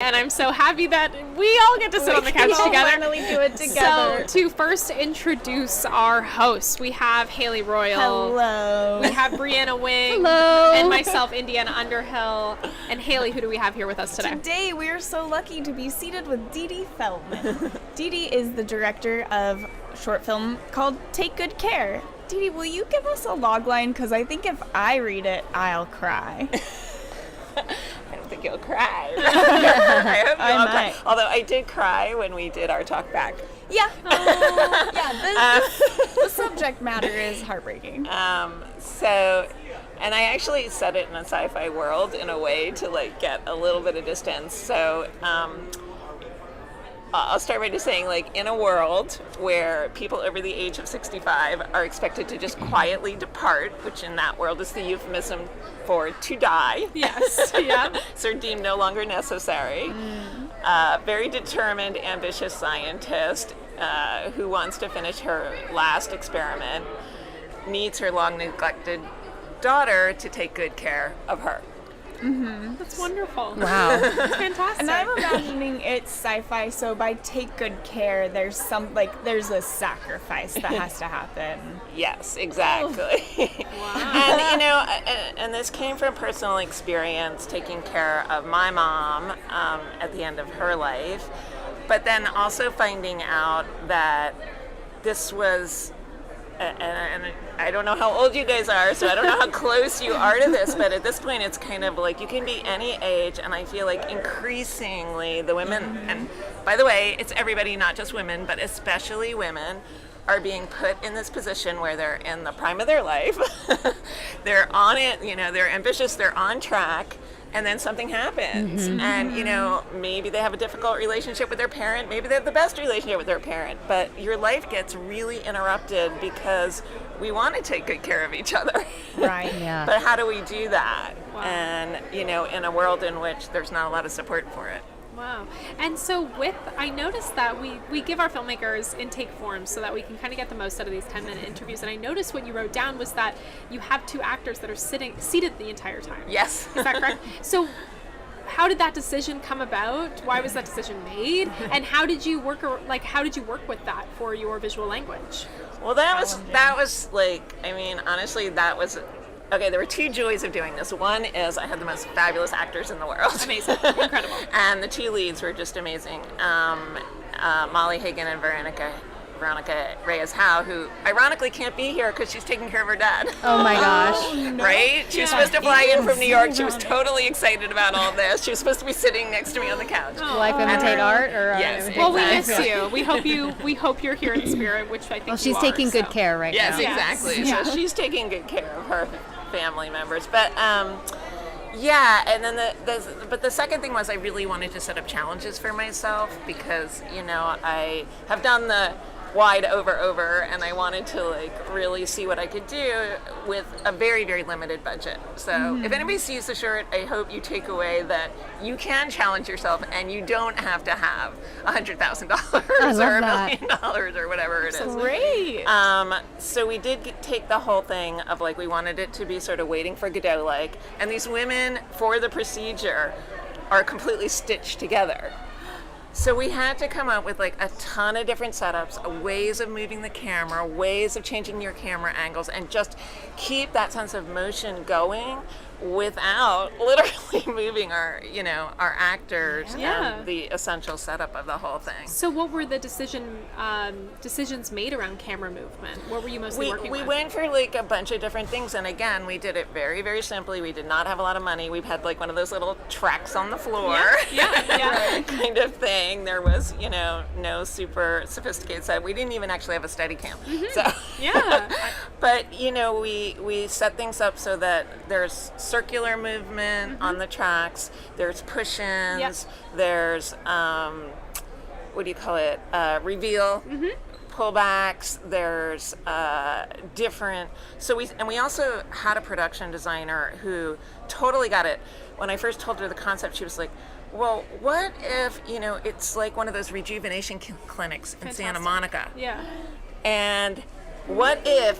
And I'm so happy that we all get to sit on the couch together. Finally do it together. So, to first introduce our hosts, we have Haley Royal. Hello. We have Brianna Wing. Hello. And myself, Indiana Underhill. And Haley, who do we have here with us today? Today, we are so lucky to be seated with Dede Felman. Dede is the director of a short film called Take Good Care. Dede, will you give us a logline? Because I think if I read it, I'll cry. I don't think you'll cry. I hope you all cry. might. Although I did cry when we did our talk back. Yeah. The subject matter is heartbreaking. And I actually said it in a sci-fi world in a way to like get a little bit of distance. So I'll start by just saying, like, in a world where people over the age of 65 are expected to just quietly depart, which in that world is the euphemism for to die. Yes, yeah. So deemed no longer necessary. Very determined, ambitious scientist who wants to finish her last experiment needs her long neglected daughter to take good care of her. Mm-hmm. That's wonderful. Wow. That's fantastic. And I'm imagining it's sci-fi, so by take good care, there's a sacrifice that has to happen. Yes, exactly. Wow. And and this came from personal experience, taking care of my mom at the end of her life, but then also finding out that this was, and I don't know how old you guys are, so I don't know how close you are to this, but at this point it's kind of like you can be any age, and I feel like increasingly the women, and by the way, it's everybody, not just women, but especially women, are being put in this position where they're in the prime of their life. They're on it, they're ambitious, they're on track, and then something happens. Mm-hmm. And, maybe they have a difficult relationship with their parent, maybe they have the best relationship with their parent, but your life gets really interrupted because we want to take good care of each other. Right, yeah. But how do we do that? Wow. And, in a world in which there's not a lot of support for it. Wow. And so I noticed that we give our filmmakers intake forms so that we can kind of get the most out of these 10-minute interviews. And I noticed what you wrote down was that you have two actors that are seated the entire time. Yes. Is that correct? So how did that decision come about? Why was that decision made? And how did you work with that for your visual language? Well, that was like, honestly, that was... Okay, there were two joys of doing this. One is I had the most fabulous actors in the world. Amazing. Incredible. And the two leads were just amazing. Molly Hagan and Veronica Reyes Howe, who ironically can't be here because she's taking care of her dad. Oh my gosh. No. Right? She was supposed to fly in from New York. She was totally excited about all this. She was supposed to be sitting next to me on the couch. Do life imitate art? Or Yes. Well, we Exactly. miss you. We hope you're here in spirit, which I think. Well, she's you taking are, good so. care right Yes, now. exactly. Yeah. So she's taking good care of her family members. But and then the second thing was I really wanted to set up challenges for myself because I have done the wide over and I wanted to like really see what I could do with a very, very limited budget. So if anybody sees the short, I hope you take away that you can challenge yourself and you don't have to have $100,000 or $1 million or whatever it is. Great. So we did take the whole thing of like we wanted it to be sort of Waiting for Godot like, and these women for the procedure are completely stitched together. So we had to come up with like a ton of different setups, ways of moving the camera, ways of changing your camera angles, and just keep that sense of motion going without literally moving our actors and the essential setup of the whole thing. So what were the decisions made around camera movement? What were you mostly working with? We went for like a bunch of different things, and again, we did it very, very simply. We did not have a lot of money. We had like one of those little tracks on the floor, Yeah. kind of thing. There was, no super sophisticated set. We didn't even actually have a Steadicam. So Yeah. but we set things up so that there's circular movement on the tracks. There's push-ins. There's what do you call it? Reveal. Pullbacks. There's different. So we also had a production designer who totally got it. When I first told her the concept, she was like, well, what if, it's like one of those rejuvenation clinics in Santa Monica? Yeah. And what if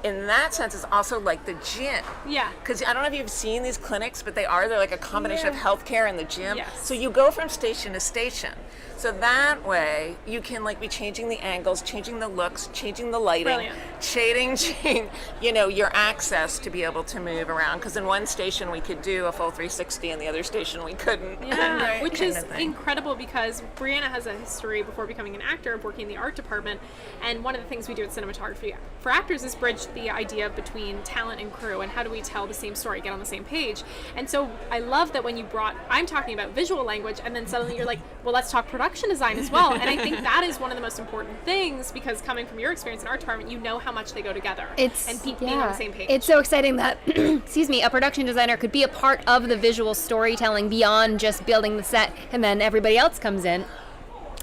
in that sense, it's also like the gym. Yeah. Because I don't know if you've seen these clinics, but they're like a combination of healthcare and the gym. Yes. So you go from station to station. So that way you can like be changing the angles, changing the looks, changing the lighting, changing, your access to be able to move around. Because in one station we could do a full 360, and the other station we couldn't. Yeah, which is incredible because Brianna has a history before becoming an actor of working in the art department, and one of the things we do at Cinematography for actors is bridge the idea between talent and crew, and how do we tell the same story, get on the same page. And so I love that when I'm talking about visual language, and then suddenly you're like, well, let's talk production design as well. And I think that is one of the most important things, because coming from your experience in art department, you know how much they go together, and being on the same page. It's so exciting that excuse me, a production designer could be a part of the visual storytelling beyond just building the set, and then everybody else comes in.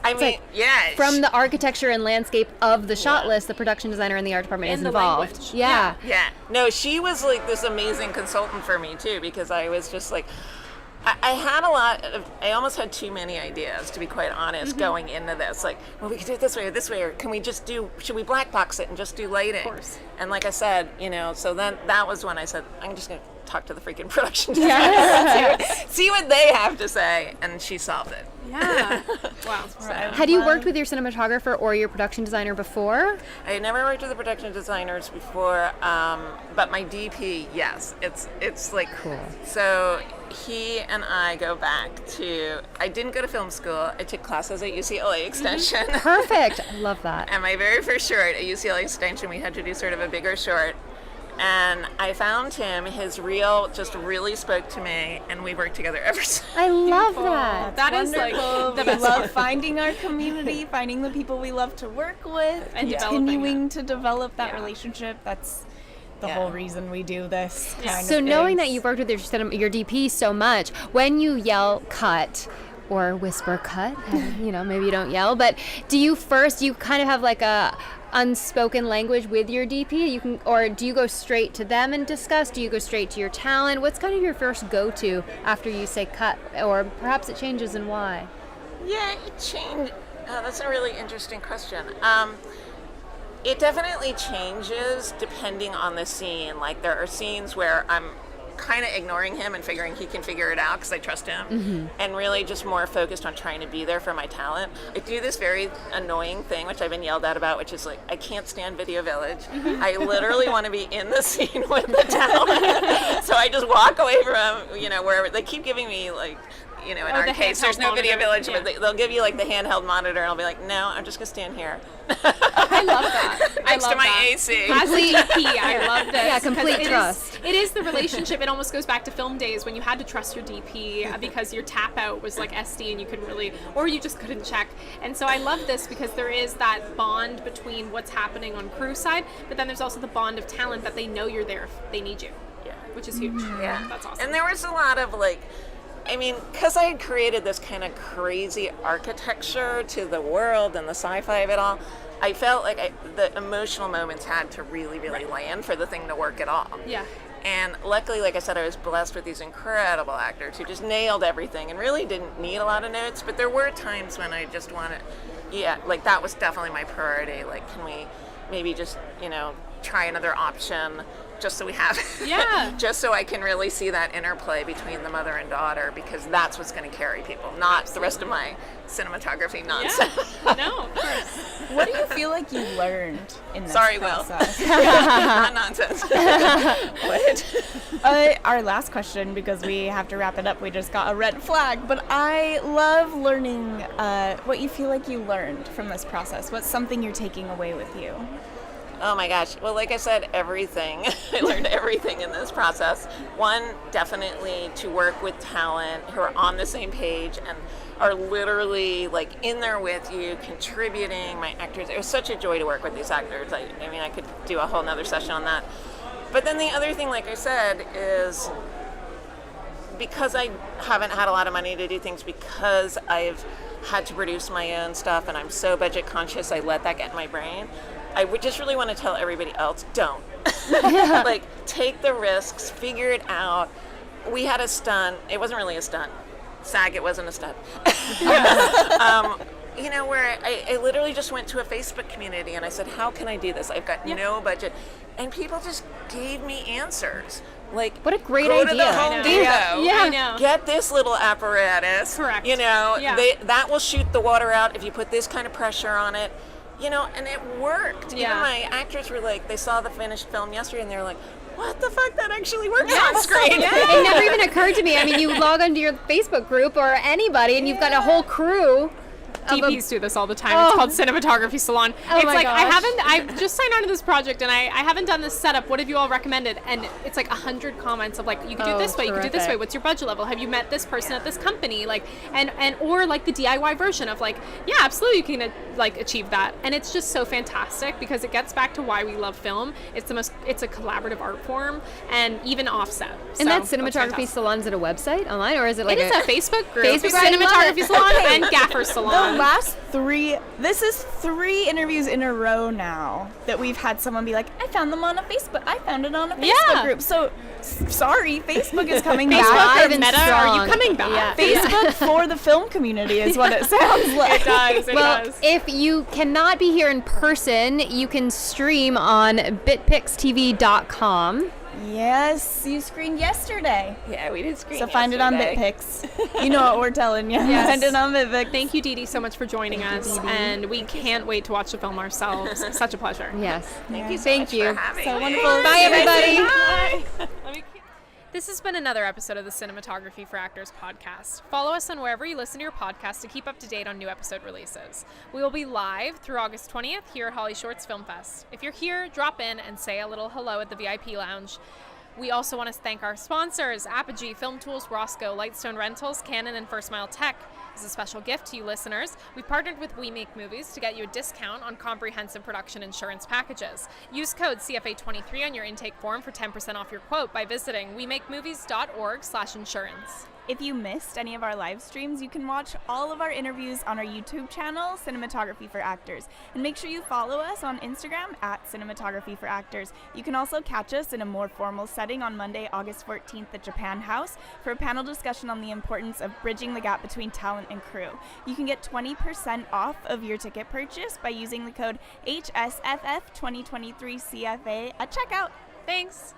I mean, From the architecture and landscape of the shot list, the production designer in the art department is involved. Language. Yeah. No, she was like this amazing consultant for me too, because I was just like, I had I almost had too many ideas, to be quite honest, going into this. Like, well, we could do it this way, or can we should we black box it and just do lighting? Of course. And like I said, so then that was when I said, I'm just going to talk to the freaking production designer, see what they have to say, and she solved it. Yeah. Wow. Had you worked with your cinematographer or your production designer before? I had never worked with the production designers before, but my DP, yes. It's like, cool. So he and I go back to, I didn't go to film school. I took classes at UCLA Extension. Perfect. I love that. And my very first short at UCLA Extension, we had to do sort of a bigger short. And I found him, his reel just really spoke to me, and we worked together ever since. I love that. That is like the We best love part. finding our community, finding the people we love to work with, And continuing to develop that relationship. That's the whole reason we do this kind So of knowing that things. you've worked with your DP so much, when you yell cut or whisper cut, maybe you don't yell, but do you kind of have like a unspoken language with your DP? Or do you go straight to them and discuss? Do you go straight to your talent? What's kind of your first go-to after you say cut, or perhaps it changes, and why? Yeah, it changed. That's a really interesting question. It definitely changes depending on the scene. Like, there are scenes where I'm kind of ignoring him and figuring he can figure it out because I trust him, and really just more focused on trying to be there for my talent. I do this very annoying thing, which I've been yelled at about, which is like, I can't stand Video Village. I literally want to be in the scene with the talent. So I just walk away from, wherever. They keep giving me like, in our case, there's no Video Village, but they'll give you like the handheld monitor, and I'll be like, no, I'm just gonna stand here. I love that. Next to my AC. As a DP, I love this. Yeah, complete 'cause trust. It is the relationship. It almost goes back to film days when you had to trust your DP because your tap out was like SD and you couldn't really, or you just couldn't check. And so I love this because there is that bond between what's happening on crew side, but then there's also the bond of talent that they know you're there if they need you, which is huge. Yeah, that's awesome. And there was a lot of like, because I had created this kind of crazy architecture to the world and the sci-fi of it all, I felt like the emotional moments had to really, really land for the thing to work at all. Yeah. And luckily, like I said, I was blessed with these incredible actors who just nailed everything and really didn't need a lot of notes. But there were times when I just wanted, like that was definitely my priority. Like, can we maybe just, try another option? Just so we have just so I can really see that interplay between the mother and daughter, because that's what's going to carry people, not the rest of my cinematography nonsense. No, of course. What do you feel like you learned in this Sorry, process? Not nonsense. What? Our last question, because we have to wrap it up, we just got a red flag, but I love learning what you feel like you learned from this process. What's something you're taking away with you? Oh my gosh. Well, like I said, everything. I learned everything in this process. One, definitely to work with talent who are on the same page and are literally like in there with you, contributing. My actors, it was such a joy to work with these actors. I could do a whole nother session on that. But then the other thing, like I said, is because I haven't had a lot of money to do things, because I've had to produce my own stuff and I'm so budget conscious, I let that get in my brain. I would just really want to tell everybody else, don't. Like, take the risks, figure it out. We had a stunt. It wasn't really a stunt. SAG, it wasn't a stunt. where I literally just went to a Facebook community and I said, how can I do this? I've got no budget. And people just gave me answers. Like, What a great go idea. to the Home Depot. Yeah, I know. Get this little apparatus. Correct. Yeah. That will shoot the water out if you put this kind of pressure on it. And it worked. Yeah. Even my actors were like, they saw the finished film yesterday and they were like, what the fuck, that actually works on screen. It never even occurred to me. I mean, you log onto your Facebook group or anybody, and you've got a whole crew. DPs do this all the time. It's called Cinematography Salon. It's my like, gosh. I've just signed on to this project and I haven't done this setup. What have you all recommended? And it's like 100 comments of like, you could do it this way, you could do it this way. What's your budget level? Have you met this person at this company? Like, or like the DIY version of like, yeah, absolutely, you can like achieve that. And it's just so fantastic because it gets back to why we love film. It's a collaborative art form and even offset. And that Cinematography Salon's at a website online, or is it like It is a Facebook group. Facebook group? I love Cinematography it. Salon and Gaffer Salon. The last this is 3 interviews in a row now that we've had someone be like, I found them on a Facebook. I found it on a Facebook group. So, sorry, Facebook is coming Facebook back. or Meta, are you coming back? Facebook for the film community is what it sounds like. It does. It does. If you cannot be here in person, you can stream on bitpixtv.com. Yes, you screened yesterday. Yeah, we did screen So find it on BitPix. You know what we're telling you. Yes. Find it on BitPix. Thank you, Dede, so much for joining us, and we can't wait to watch the film ourselves. Such a pleasure. Yes. Thank you so Thank much you. for having So me. wonderful. Bye, everybody. Bye. This has been another episode of the Cinematography for Actors podcast. Follow us on wherever you listen to your podcast to keep up to date on new episode releases. We will be live through August 20th here at HollyShorts Film Fest. If you're here, drop in and say a little hello at the VIP lounge. We also want to thank our sponsors, Apogee, Film Tools, Roscoe, Lightstone Rentals, Canon, and First Mile Tech. As a special gift to you listeners, we've partnered with We Make Movies to get you a discount on comprehensive production insurance packages. Use code CFA23 on your intake form for 10% off your quote by visiting wemakemovies.org/insurance. If you missed any of our live streams, you can watch all of our interviews on our YouTube channel, Cinematography for Actors. And make sure you follow us on Instagram at Cinematography for Actors. You can also catch us in a more formal setting on Monday, August 14th at Japan House for a panel discussion on the importance of bridging the gap between talent and crew. You can get 20% off of your ticket purchase by using the code HSFF2023CFA at checkout. Thanks!